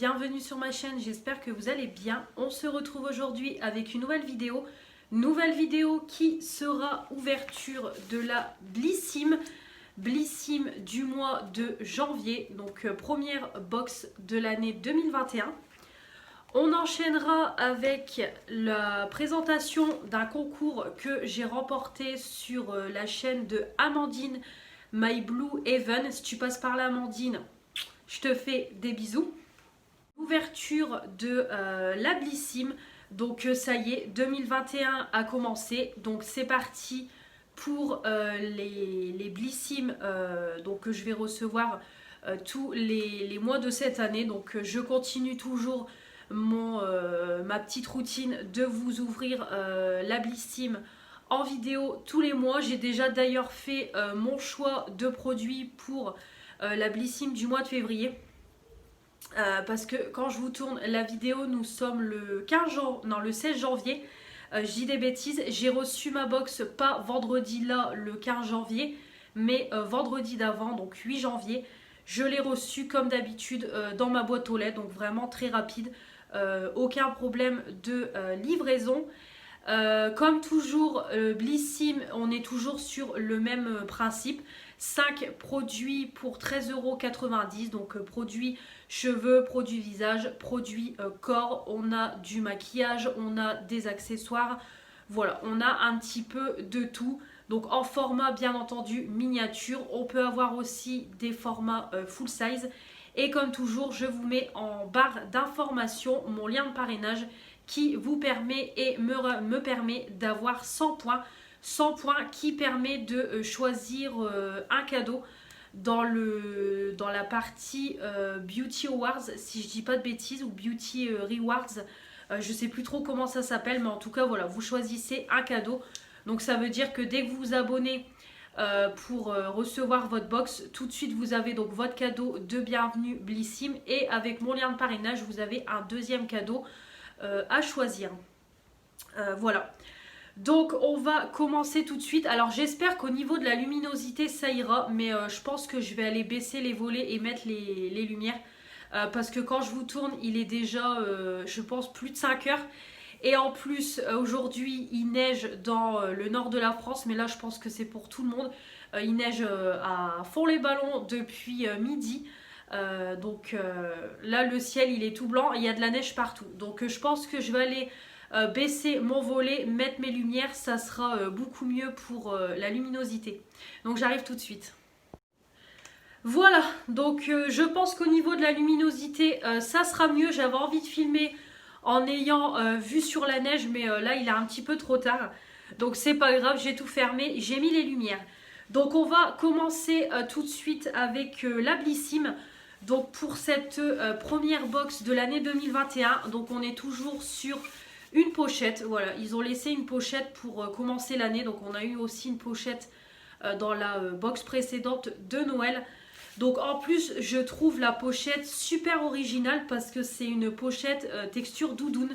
bienvenue sur ma chaîne, j'espère que vous allez bien. On se retrouve aujourd'hui avec une nouvelle vidéo qui sera ouverture de la Blissim du mois de janvier, donc première box de l'année 2021. On enchaînera avec la présentation d'un concours que j'ai remporté sur la chaîne de Amandine My Blue Heaven. Si tu passes par là Amandine, je te fais des bisous. Ouverture de la Blissim. Donc ça y est, 2021 a commencé. Donc c'est parti pour les Blissim donc que je vais recevoir tous les mois de cette année. Donc je continue toujours ma petite routine de vous ouvrir la Blissim en vidéo tous les mois. J'ai déjà d'ailleurs fait mon choix de produits pour la Blissim du mois de février. Parce que quand je vous tourne la vidéo, nous sommes le 16 janvier. Je dis des bêtises, j'ai reçu ma box pas vendredi là, le 15 janvier, mais vendredi d'avant, donc 8 janvier. Je l'ai reçu comme d'habitude dans ma boîte aux lettres, donc vraiment très rapide. Aucun problème de livraison. Comme toujours, Blissim, on est toujours sur le même principe. 5 produits pour 13,90 €. Donc produits cheveux, produits visage, produits corps. On a du maquillage, on a des accessoires. Voilà, on a un petit peu de tout. Donc en format bien entendu miniature. On peut avoir aussi des formats full size. Et comme toujours, je vous mets en barre d'information mon lien de parrainage qui vous permet et me permet d'avoir 100 points. 100 points qui permet de choisir un cadeau dans la partie Beauty Awards, si je dis pas de bêtises, ou Beauty Rewards. Je sais plus trop comment ça s'appelle, mais en tout cas, voilà, vous choisissez un cadeau. Donc ça veut dire que dès que vous vous abonnez pour recevoir votre box, tout de suite vous avez donc votre cadeau de bienvenue Blissim, et avec mon lien de parrainage, vous avez un deuxième cadeau à choisir. Voilà. Donc on va commencer tout de suite. Alors j'espère qu'au niveau de la luminosité ça ira, mais je pense que je vais aller baisser les volets et mettre les lumières. Parce que quand je vous tourne, il est déjà, je pense, plus de 5 heures. Et en plus, aujourd'hui, il neige dans le nord de la France, mais là je pense que c'est pour tout le monde. Il neige à fond les ballons depuis midi. Donc là le ciel il est tout blanc, il y a de la neige partout. Donc je pense que je vais aller baisser mon volet, mettre mes lumières, ça sera beaucoup mieux pour la luminosité. Donc j'arrive tout de suite. Voilà, donc je pense qu'au niveau de la luminosité, ça sera mieux. J'avais envie de filmer en ayant vue sur la neige, mais là il est un petit peu trop tard. Donc c'est pas grave, j'ai tout fermé, j'ai mis les lumières. Donc on va commencer tout de suite avec la Blissim. Donc pour cette première box de l'année 2021, donc on est toujours sur une pochette. Voilà, ils ont laissé une pochette pour commencer l'année. Donc on a eu aussi une pochette dans la box précédente de Noël. Donc en plus je trouve la pochette super originale parce que c'est une pochette texture doudoune.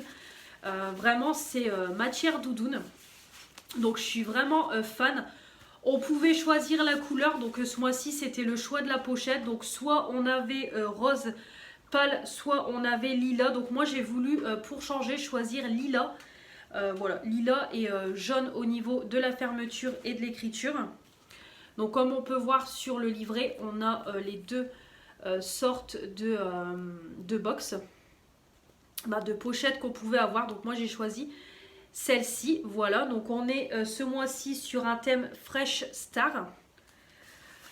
Vraiment c'est matière doudoune. Donc je suis vraiment fan. On pouvait choisir la couleur, donc ce mois-ci c'était le choix de la pochette. Donc soit on avait rose pâle, soit on avait lilas. Donc moi j'ai voulu pour changer choisir lilas. Voilà, lilas et jaune au niveau de la fermeture et de l'écriture. Donc comme on peut voir sur le livret, on a les deux sortes de box, de pochettes qu'on pouvait avoir. Donc moi j'ai choisi celle-ci, voilà. Donc on est ce mois-ci sur un thème Fresh Star.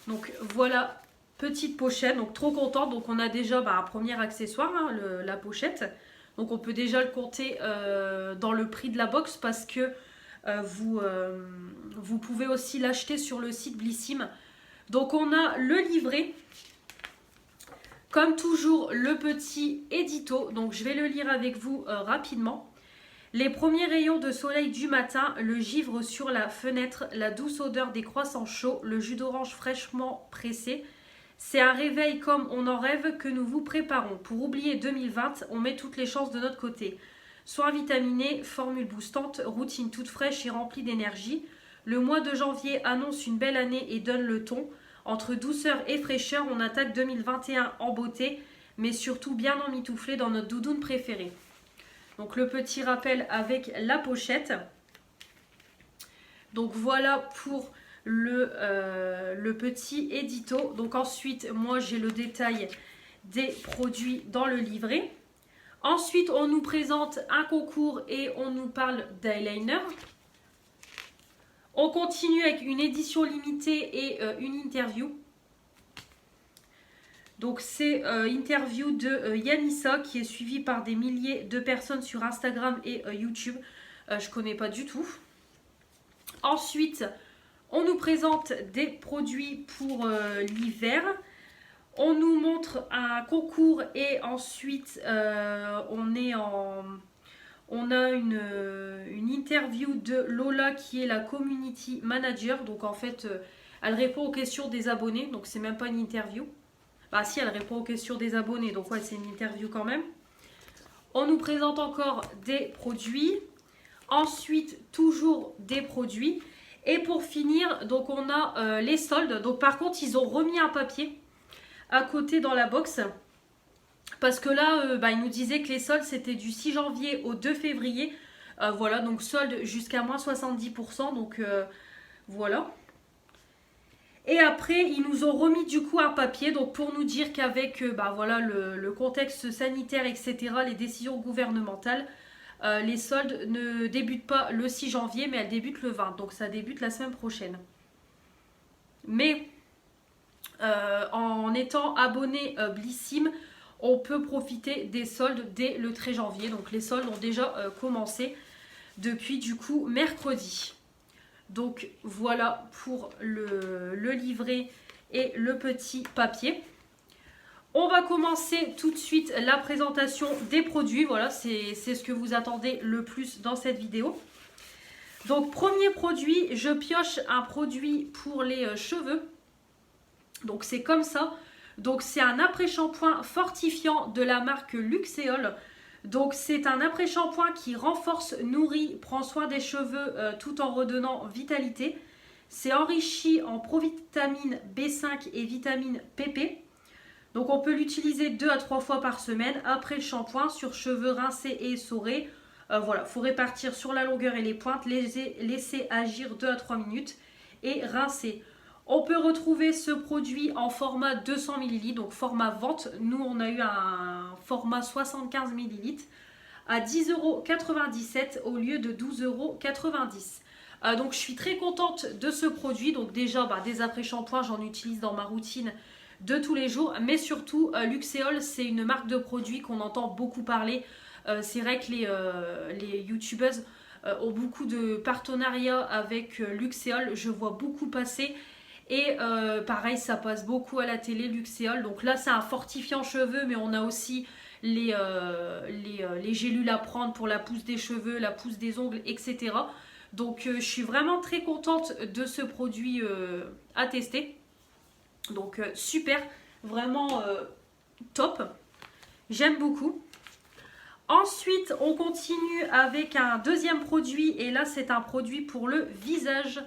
Donc voilà, petite pochette, donc trop contente. Donc on a déjà un premier accessoire, hein, la pochette. Donc on peut déjà le compter dans le prix de la box parce que vous pouvez aussi l'acheter sur le site Blissim. Donc on a le livret. Comme toujours, le petit édito. Donc je vais le lire avec vous rapidement. Les premiers rayons de soleil du matin, le givre sur la fenêtre, la douce odeur des croissants chauds, le jus d'orange fraîchement pressé. C'est un réveil comme on en rêve que nous vous préparons. Pour oublier 2020, on met toutes les chances de notre côté. Soins vitaminés, formule boostante, routine toute fraîche et remplie d'énergie. Le mois de janvier annonce une belle année et donne le ton. Entre douceur et fraîcheur, on attaque 2021 en beauté. mais surtout bien emmitouflé dans notre doudoune préférée. Donc le petit rappel avec la pochette. Donc voilà pour le petit édito. Donc ensuite, moi j'ai le détail des produits dans le livret. Ensuite, on nous présente un concours et on nous parle d'eyeliner. On continue avec une édition limitée et une interview. Donc c'est interview de Yanissa qui est suivie par des milliers de personnes sur Instagram et YouTube. Je ne connais pas du tout. Ensuite, on nous présente des produits pour l'hiver. On nous montre un concours et ensuite on a une interview de Lola qui est la community manager. Donc en fait, elle répond aux questions des abonnés. Donc c'est même pas une interview. Bah si, elle répond aux questions des abonnés. Donc ouais, c'est une interview quand même. On nous présente encore des produits. Ensuite, toujours des produits. Et pour finir, donc on a les soldes. Donc par contre, ils ont remis un papier à côté dans la box. Parce que là, ils nous disaient que les soldes, c'était du 6 janvier au 2 février. Voilà, donc soldes jusqu'à moins 70%. Donc voilà. Et après, ils nous ont remis du coup un papier. Donc pour nous dire qu'avec voilà, le contexte sanitaire, etc., les décisions gouvernementales, les soldes ne débutent pas le 6 janvier, mais elles débutent le 20. Donc ça débute la semaine prochaine. Mais en étant abonné Blissim, on peut profiter des soldes dès le 13 janvier. Donc les soldes ont déjà commencé depuis du coup mercredi. Donc voilà pour le livret et le petit papier. On va commencer tout de suite la présentation des produits. Voilà, c'est ce que vous attendez le plus dans cette vidéo. Donc premier produit, je pioche un produit pour les cheveux. Donc c'est comme ça. Donc c'est un après-shampoing fortifiant de la marque Luxéol. Donc c'est un après-shampoing qui renforce, nourrit, prend soin des cheveux tout en redonnant vitalité. C'est enrichi en provitamine B5 et vitamine PP. Donc on peut l'utiliser 2 à 3 fois par semaine après le shampoing sur cheveux rincés et essorés. Voilà, il faut répartir sur la longueur et les pointes, laisser agir 2 à 3 minutes et rincer. On peut retrouver ce produit en format 200 ml, donc format vente. Nous, on a eu un format 75 ml à 10,97 € au lieu de 12,90 €. Donc, je suis très contente de ce produit. Donc, déjà, des après-shampoings, j'en utilise dans ma routine de tous les jours. Mais surtout, Luxéol, c'est une marque de produits qu'on entend beaucoup parler. C'est vrai que les youtubeuses ont beaucoup de partenariats avec Luxéol. Je vois beaucoup passer. Et pareil, ça passe beaucoup à la télé, Luxéol. Donc là, c'est un fortifiant cheveux, mais on a aussi les gélules à prendre pour la pousse des cheveux, la pousse des ongles, etc. Donc je suis vraiment très contente de ce produit à tester. Donc super, vraiment top. J'aime beaucoup. Ensuite, on continue avec un deuxième produit. Et là, c'est un produit pour le visage.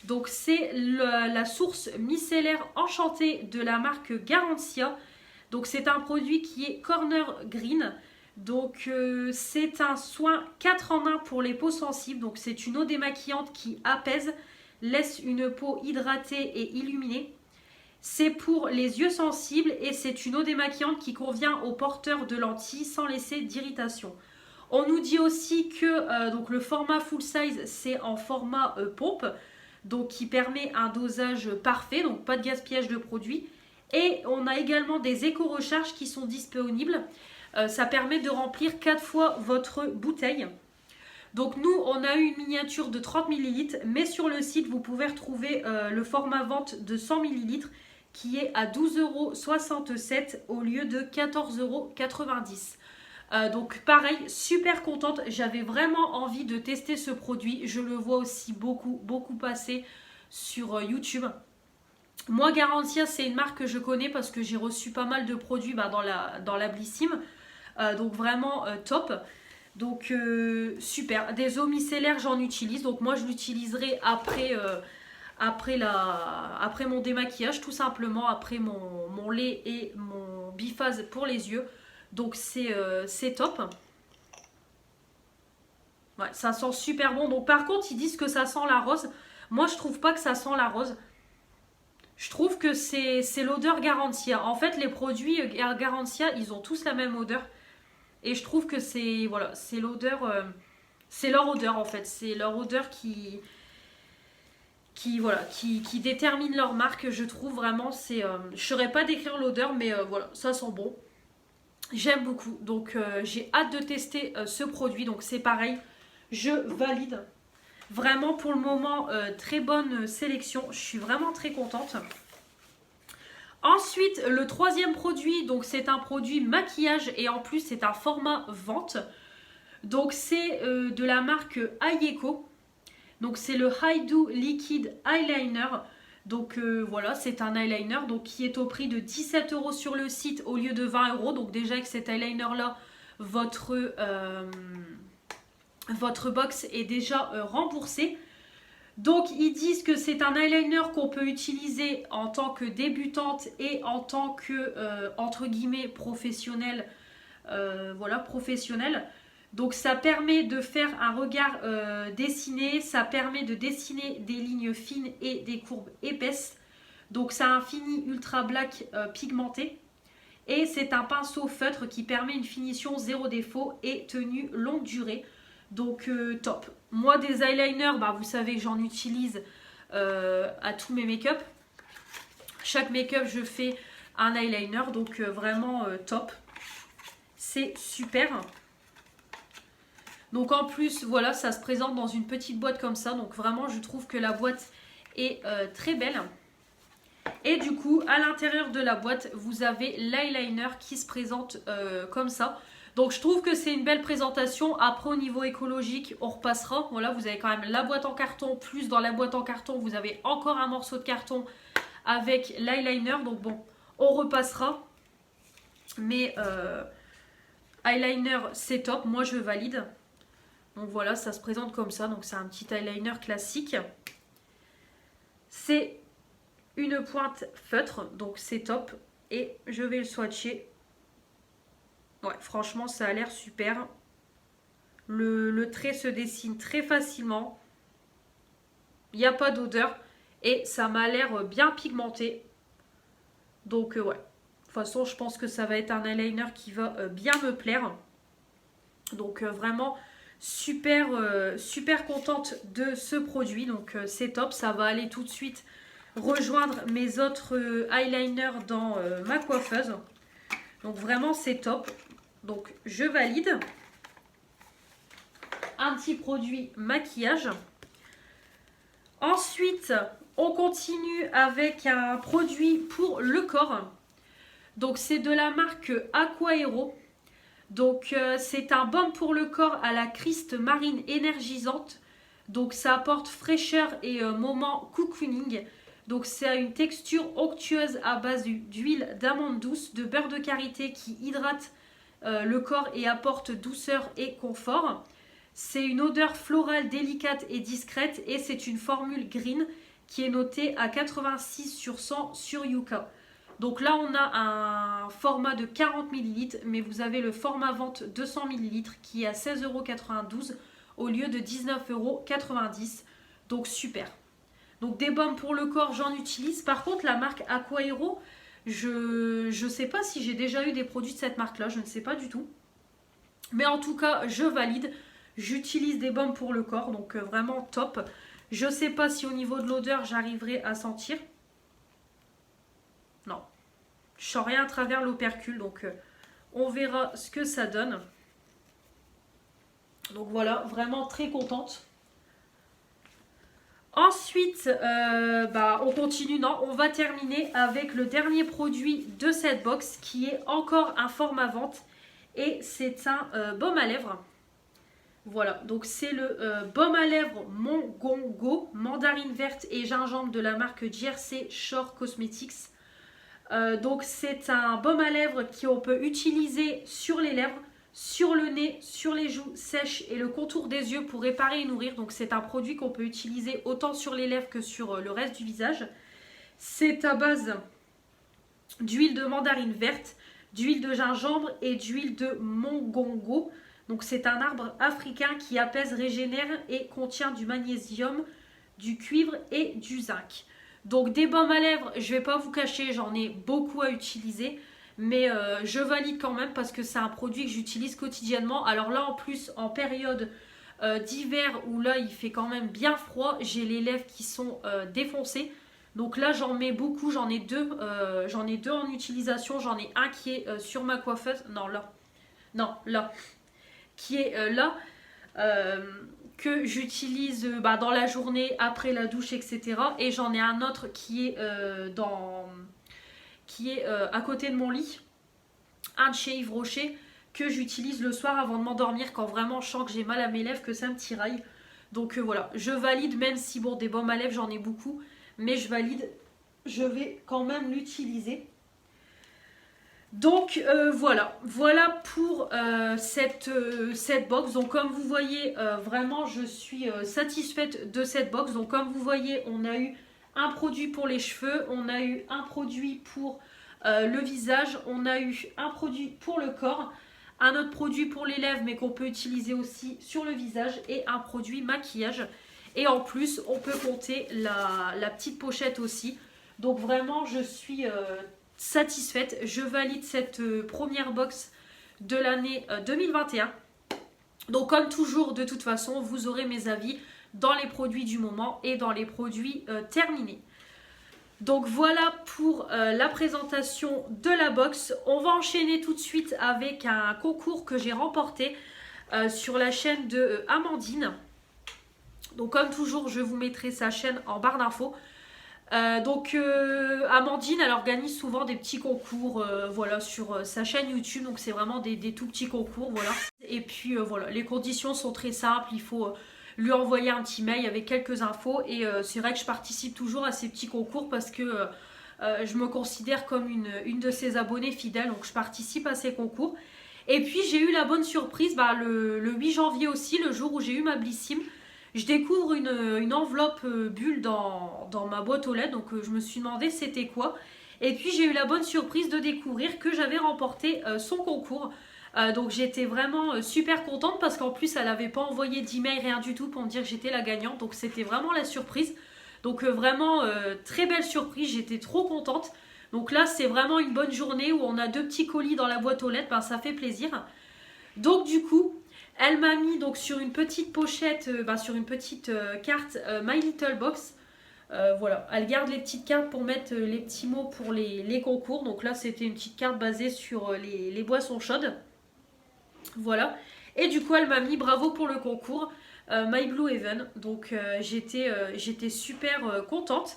Donc c'est la source micellaire enchantée de la marque Garantia. Donc c'est un produit qui est Corner Green. Donc c'est un soin 4 en 1 pour les peaux sensibles. Donc c'est une eau démaquillante qui apaise, laisse une peau hydratée et illuminée. C'est pour les yeux sensibles et c'est une eau démaquillante qui convient aux porteurs de lentilles sans laisser d'irritation. On nous dit aussi que donc le format full size c'est en format pompe. Donc qui permet un dosage parfait, donc pas de gaspillage de produits. Et on a également des éco-recharges qui sont disponibles. Ça permet de remplir 4 fois votre bouteille. Donc nous, on a eu une miniature de 30 ml, mais sur le site, vous pouvez retrouver le format vente de 100 ml qui est à 12,67 € au lieu de 14,90 €. Donc pareil, super contente, j'avais vraiment envie de tester ce produit, je le vois aussi beaucoup passer sur YouTube. Moi Garantia c'est une marque que je connais parce que j'ai reçu pas mal de produits dans la Blissim, donc vraiment top. Donc super, des eaux micellaires j'en utilise, donc moi je l'utiliserai après mon démaquillage tout simplement, après mon lait et mon biphase pour les yeux. Donc c'est top. Ouais, ça sent super bon. Donc par contre, ils disent que ça sent la rose. Moi, je trouve pas que ça sent la rose. Je trouve que c'est l'odeur Garantia. En fait, les produits Garantia, ils ont tous la même odeur. Et je trouve que c'est voilà, c'est l'odeur, c'est leur odeur en fait. C'est leur odeur qui détermine leur marque. Je trouve vraiment, je ne saurais pas décrire l'odeur, mais voilà, ça sent bon. J'aime beaucoup. Donc j'ai hâte de tester ce produit. Donc c'est pareil, je valide. Vraiment pour le moment, très bonne sélection. Je suis vraiment très contente. Ensuite, le troisième produit, donc c'est un produit maquillage et en plus c'est un format vente. Donc c'est de la marque Ayeko. Donc c'est le Haidu Liquid Eyeliner. Donc voilà, c'est un eyeliner donc, qui est au prix de 17 € sur le site au lieu de 20 €. Donc déjà avec cet eyeliner là, votre box est déjà remboursée. Donc ils disent que c'est un eyeliner qu'on peut utiliser en tant que débutante et en tant que entre guillemets professionnelle. Voilà, professionnelle. Donc ça permet de faire un regard dessiné, ça permet de dessiner des lignes fines et des courbes épaisses. Donc ça a un fini ultra black pigmenté. Et c'est un pinceau feutre qui permet une finition zéro défaut et tenue longue durée. Donc top. Moi des eyeliners, bah, vous savez que j'en utilise à tous mes make-up. Chaque make-up je fais un eyeliner, donc vraiment top. C'est super. Donc en plus, voilà, ça se présente dans une petite boîte comme ça. Donc vraiment, je trouve que la boîte est très belle. Et du coup, à l'intérieur de la boîte, vous avez l'eyeliner qui se présente comme ça. Donc je trouve que c'est une belle présentation. Après, au niveau écologique, on repassera. Voilà, vous avez quand même la boîte en carton. Plus dans la boîte en carton, vous avez encore un morceau de carton avec l'eyeliner. Donc bon, on repassera. Mais eyeliner, c'est top. Moi, je valide. Donc voilà, ça se présente comme ça. Donc c'est un petit eyeliner classique. C'est une pointe feutre, donc c'est top. Et je vais le swatcher. Ouais, franchement, ça a l'air super. Le trait se dessine très facilement. Il n'y a pas d'odeur. Et ça m'a l'air bien pigmenté. Donc ouais. De toute façon, je pense que ça va être un eyeliner qui va bien me plaire. Donc vraiment... super contente de ce produit, donc c'est top. Ça va aller tout de suite rejoindre mes autres eyeliners dans ma coiffeuse. Donc vraiment c'est top. Donc je valide. Un petit produit maquillage. Ensuite on continue avec un produit pour le corps. Donc c'est de la marque Aquaero. Donc c'est un baume pour le corps à la criste marine énergisante. Donc ça apporte fraîcheur et moment cocooning. Donc c'est une texture onctueuse à base d'huile d'amande douce, de beurre de karité qui hydrate le corps et apporte douceur et confort. C'est une odeur florale délicate et discrète et c'est une formule green qui est notée à 86 sur 100 sur Yuka. Donc là, on a un format de 40 ml, mais vous avez le format vente 200 ml qui est à 16,92 € au lieu de 19,90 €. Donc super. Donc des baumes pour le corps, j'en utilise. Par contre, la marque Aquaero, je ne sais pas si j'ai déjà eu des produits de cette marque-là. Je ne sais pas du tout. Mais en tout cas, je valide. J'utilise des baumes pour le corps, donc vraiment top. Je ne sais pas si au niveau de l'odeur, j'arriverai à sentir. Non, je sens rien à travers l'opercule, donc on verra ce que ça donne. Donc voilà, vraiment très contente. Ensuite, on continue, non, on va terminer avec le dernier produit de cette box qui est encore un format vente et c'est un baume à lèvres. Voilà, donc c'est le baume à lèvres Mongongo, mandarine verte et gingembre de la marque Jersey Shore Cosmetics. Donc c'est un baume à lèvres qu'on peut utiliser sur les lèvres, sur le nez, sur les joues sèches et le contour des yeux pour réparer et nourrir. Donc c'est un produit qu'on peut utiliser autant sur les lèvres que sur le reste du visage. C'est à base d'huile de mandarine verte, d'huile de gingembre et d'huile de mongongo. Donc c'est un arbre africain qui apaise, régénère et contient du magnésium, du cuivre et du zinc. Donc des baumes à lèvres, je ne vais pas vous cacher, j'en ai beaucoup à utiliser. Mais je valide quand même parce que c'est un produit que j'utilise quotidiennement. Alors là en plus en période d'hiver où là il fait quand même bien froid, j'ai les lèvres qui sont défoncées. Donc là j'en mets beaucoup, j'en ai deux en utilisation. J'en ai un qui est sur ma coiffeuse, non là, qui est là, que j'utilise dans la journée après la douche, etc. Et j'en ai un autre qui est à côté de mon lit, un de chez Yves Rocher, que j'utilise le soir avant de m'endormir quand vraiment je sens que j'ai mal à mes lèvres, que ça me tiraille. Donc voilà, je valide, même si bon, des baumes à lèvres j'en ai beaucoup, mais je valide, je vais quand même l'utiliser. Donc voilà pour cette box. Donc comme vous voyez, vraiment je suis satisfaite de cette box. Donc comme vous voyez, on a eu un produit pour les cheveux, on a eu un produit pour le visage, on a eu un produit pour le corps, un autre produit pour les lèvres mais qu'on peut utiliser aussi sur le visage et un produit maquillage. Et en plus, on peut compter la petite pochette aussi. Donc vraiment, je suis satisfaite. Je valide cette première box de l'année 2021. Donc comme toujours, de toute façon, vous aurez mes avis dans les produits du moment et dans les produits terminés. Donc voilà pour la présentation de la box. On va enchaîner tout de suite avec un concours que j'ai remporté sur la chaîne de Amandine. Donc comme toujours, je vous mettrai sa chaîne en barre d'infos. Amandine, elle organise souvent des petits concours voilà, sur sa chaîne YouTube. Donc c'est vraiment des tout petits concours. Voilà. Et puis voilà, les conditions sont très simples. Il faut lui envoyer un petit mail avec quelques infos. Et c'est vrai que je participe toujours à ces petits concours parce que je me considère comme une de ses abonnées fidèles. Donc je participe à ces concours. Et puis j'ai eu la bonne surprise le 8 janvier aussi, le jour où j'ai eu ma Blissim. Je découvre une enveloppe bulle dans ma boîte aux lettres, donc je me suis demandé c'était quoi. Et puis j'ai eu la bonne surprise de découvrir que j'avais remporté son concours. Donc j'étais vraiment super contente parce qu'en plus elle n'avait pas envoyé d'email, rien du tout pour me dire que j'étais la gagnante. Donc c'était vraiment la surprise. Donc vraiment très belle surprise, j'étais trop contente. Donc là c'est vraiment une bonne journée où on a 2 petits colis dans la boîte aux lettres, ça fait plaisir. Donc du coup... Elle m'a mis donc sur une petite pochette, sur une petite carte My Little Box. Voilà, elle garde les petites cartes pour mettre les petits mots pour les concours. Donc là, c'était une petite carte basée sur les boissons chaudes. Voilà. Et du coup, elle m'a mis bravo pour le concours My Blue Heaven. Donc j'étais super contente.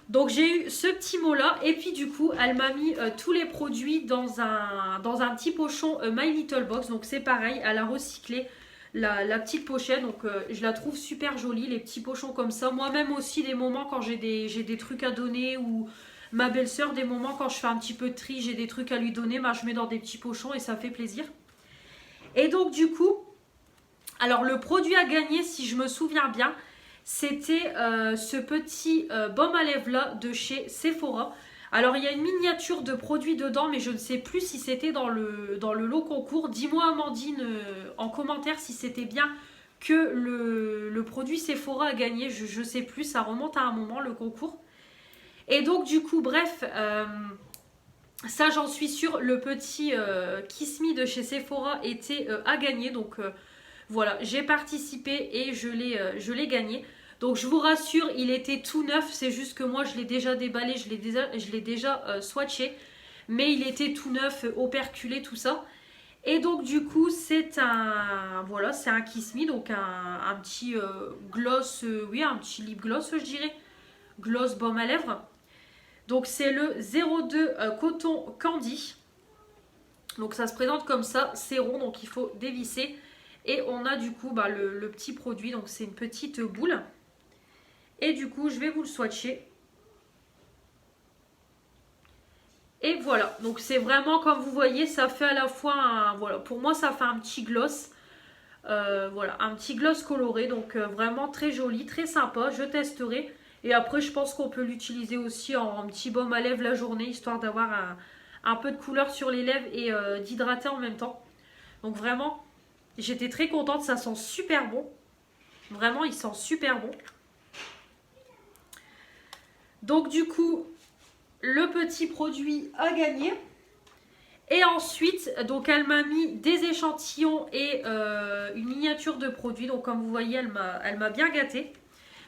Donc j'ai eu ce petit mot là et puis du coup elle m'a mis tous les produits dans un petit pochon My Little Box. Donc c'est pareil, elle a recyclé la petite pochette. Donc je la trouve super jolie, les petits pochons comme ça. Moi-même aussi des moments quand j'ai des trucs à donner ou ma belle-sœur, des moments quand je fais un petit peu de tri, j'ai des trucs à lui donner, je mets dans des petits pochons et ça fait plaisir. Et donc du coup, alors le produit à gagner si je me souviens bien, c'était ce petit baume à lèvres là de chez Sephora. Alors il y a une miniature de produit dedans, mais je ne sais plus si c'était dans le lot concours. Dis-moi Amandine en commentaire si c'était bien que le produit Sephora a gagné. Je ne sais plus, ça remonte à un moment le concours. Et donc du coup bref, ça j'en suis sûre, le petit Kiss Me de chez Sephora était à gagner. Donc voilà, j'ai participé et je l'ai gagné. Donc je vous rassure, il était tout neuf, c'est juste que moi je l'ai déjà déballé, je l'ai déjà swatché. Mais il était tout neuf, operculé, tout ça. Et donc du coup c'est un Kiss Me, donc un petit gloss, un petit lip gloss je dirais. Gloss baume à lèvres. Donc c'est le 02 Coton Candy. Donc ça se présente comme ça, c'est rond donc il faut dévisser. Et on a du coup le petit produit, donc c'est une petite boule. Et du coup, je vais vous le swatcher. Et voilà, donc c'est vraiment comme vous voyez, ça fait à la fois voilà, pour moi ça fait un petit gloss. Voilà, un petit gloss coloré, donc vraiment très joli, très sympa, je testerai. Et après, je pense qu'on peut l'utiliser aussi en petit baume à lèvres la journée, histoire d'avoir un peu de couleur sur les lèvres et d'hydrater en même temps. Donc vraiment, j'étais très contente, ça sent super bon. Vraiment, il sent super bon. Donc du coup, le petit produit a gagné. Et ensuite, donc elle m'a mis des échantillons et une miniature de produit. Donc comme vous voyez, elle m'a bien gâtée.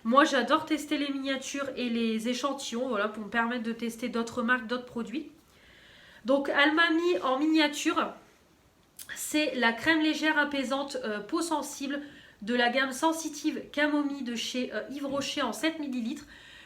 Moi, j'adore tester les miniatures et les échantillons, voilà, pour me permettre de tester d'autres marques, d'autres produits. Donc elle m'a mis en miniature, c'est la crème légère apaisante peau sensible de la gamme sensitive camomille de chez Yves Rocher en 7 ml.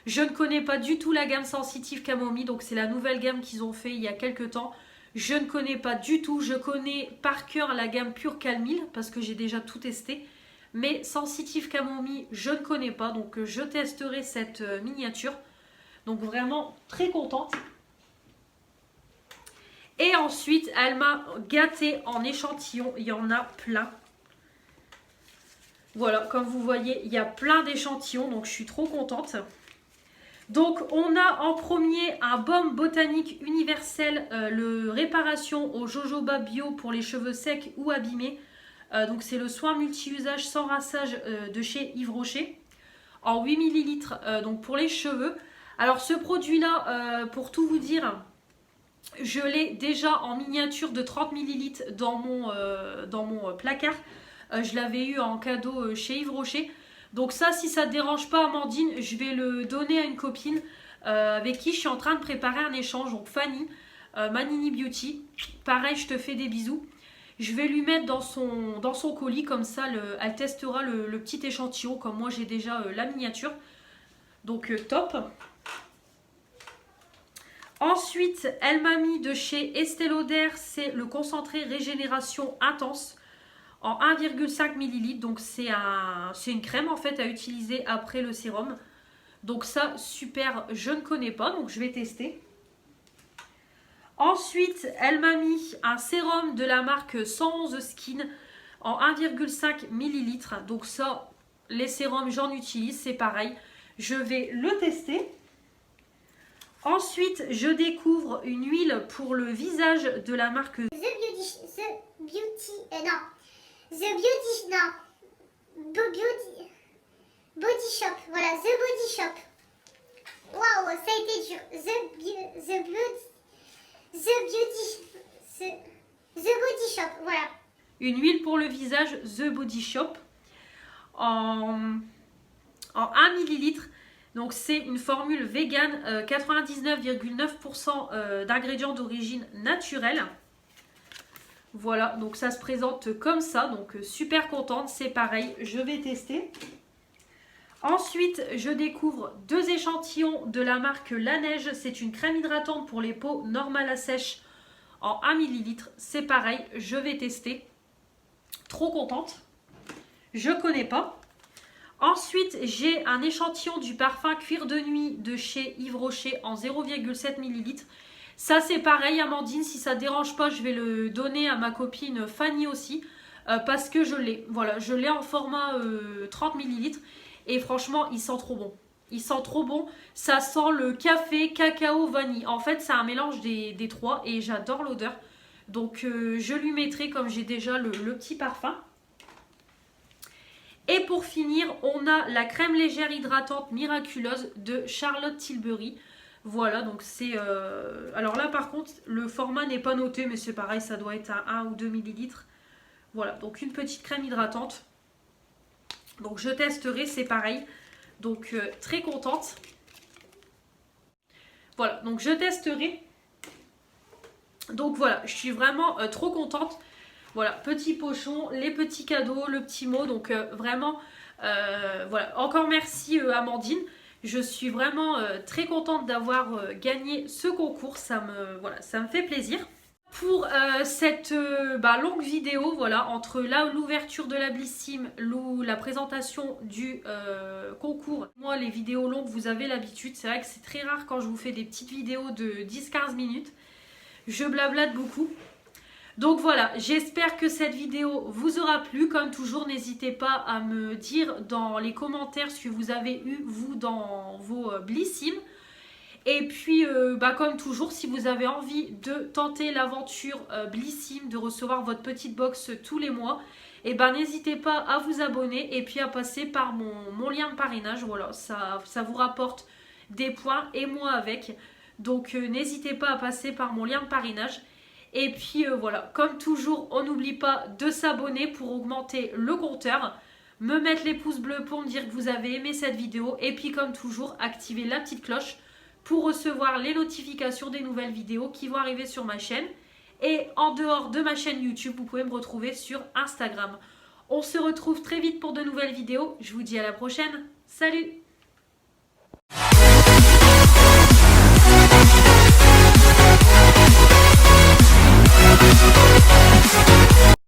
Je ne connais pas du tout la gamme sensitive camomille, donc c'est la nouvelle gamme qu'ils ont fait il y a quelques temps. Je ne connais pas du tout, je connais par cœur la gamme pure Calmille parce que j'ai déjà tout testé. Mais sensitive camomille, je ne connais pas, donc je testerai cette miniature. Donc vraiment très contente. Et ensuite, elle m'a gâtée en échantillons, il y en a plein. Voilà, comme vous voyez, il y a plein d'échantillons, donc je suis trop contente. Donc on a en premier un baume botanique universel, le réparation au jojoba bio pour les cheveux secs ou abîmés. Donc c'est le soin multi-usage sans rinçage de chez Yves Rocher en 8 ml donc pour les cheveux. Alors ce produit là, pour tout vous dire, je l'ai déjà en miniature de 30 ml dans mon placard. Je l'avais eu en cadeau chez Yves Rocher. Donc ça, si ça ne te dérange pas Amandine, je vais le donner à une copine avec qui je suis en train de préparer un échange. Donc Fanny, Manini Beauty. Pareil, je te fais des bisous. Je vais lui mettre dans son colis, comme ça elle testera le petit échantillon, comme moi j'ai déjà la miniature. Donc top. Ensuite, elle m'a mis de chez Estée Lauder, c'est le concentré régénération intense en 1,5 ml. Donc c'est une crème en fait à utiliser après le sérum. Donc ça, super, je ne connais pas, donc je vais tester. Ensuite, elle m'a mis un sérum de la marque 111 Skin en 1,5 ml. Donc ça, les sérums, j'en utilise, c'est pareil. Je vais le tester. Ensuite, je découvre une huile pour le visage de la marque The Body Shop. Voilà, The Body Shop. Waouh, ça a été dur. The Body Shop, voilà. Une huile pour le visage The Body Shop en 1 ml. Donc c'est une formule vegan, 99,9% d'ingrédients d'origine naturelle. Voilà, donc ça se présente comme ça, donc super contente, c'est pareil, je vais tester. Ensuite, je découvre 2 échantillons de la marque La Neige, c'est une crème hydratante pour les peaux normales à sèche en 1 ml. C'est pareil, je vais tester. Trop contente, je connais pas. Ensuite, j'ai un échantillon du parfum Cuir de nuit de chez Yves Rocher en 0,7 ml. Ça, c'est pareil, Amandine, si ça ne dérange pas, je vais le donner à ma copine Fanny aussi. Parce que je l'ai. Voilà, je l'ai en format 30 ml. Et franchement, il sent trop bon. Il sent trop bon. Ça sent le café, cacao, vanille. En fait, c'est un mélange des trois et j'adore l'odeur. Donc, je lui mettrai, comme j'ai déjà le petit parfum. Et pour finir, on a la crème légère hydratante miraculeuse de Charlotte Tilbury. Voilà, donc c'est... Alors là, par contre, le format n'est pas noté, mais c'est pareil, ça doit être à 1 ou 2 ml. Voilà, donc une petite crème hydratante. Donc je testerai, c'est pareil. Donc très contente. Voilà, donc je testerai. Donc voilà, je suis vraiment trop contente. Voilà, petit pochon, les petits cadeaux, le petit mot. Donc vraiment, voilà. Encore merci Amandine. Je suis vraiment très contente d'avoir gagné ce concours. Ça me fait plaisir. Pour cette longue vidéo, voilà, entre l'ouverture de la Blissim, la présentation du concours. Moi, les vidéos longues, vous avez l'habitude. C'est vrai que c'est très rare quand je vous fais des petites vidéos de 10-15 minutes. Je blablate beaucoup. Donc voilà, j'espère que cette vidéo vous aura plu. Comme toujours, n'hésitez pas à me dire dans les commentaires ce que vous avez eu, vous, dans vos Blissim. Et puis, comme toujours, si vous avez envie de tenter l'aventure Blissim, de recevoir votre petite box tous les mois, et n'hésitez pas à vous abonner et puis à passer par mon lien de parrainage. Voilà, ça vous rapporte des points et moi avec. Donc, n'hésitez pas à passer par mon lien de parrainage. Et puis, voilà, comme toujours, on n'oublie pas de s'abonner pour augmenter le compteur. Me mettre les pouces bleus pour me dire que vous avez aimé cette vidéo. Et puis, comme toujours, activer la petite cloche pour recevoir les notifications des nouvelles vidéos qui vont arriver sur ma chaîne. Et en dehors de ma chaîne YouTube, vous pouvez me retrouver sur Instagram. On se retrouve très vite pour de nouvelles vidéos. Je vous dis à la prochaine. Salut!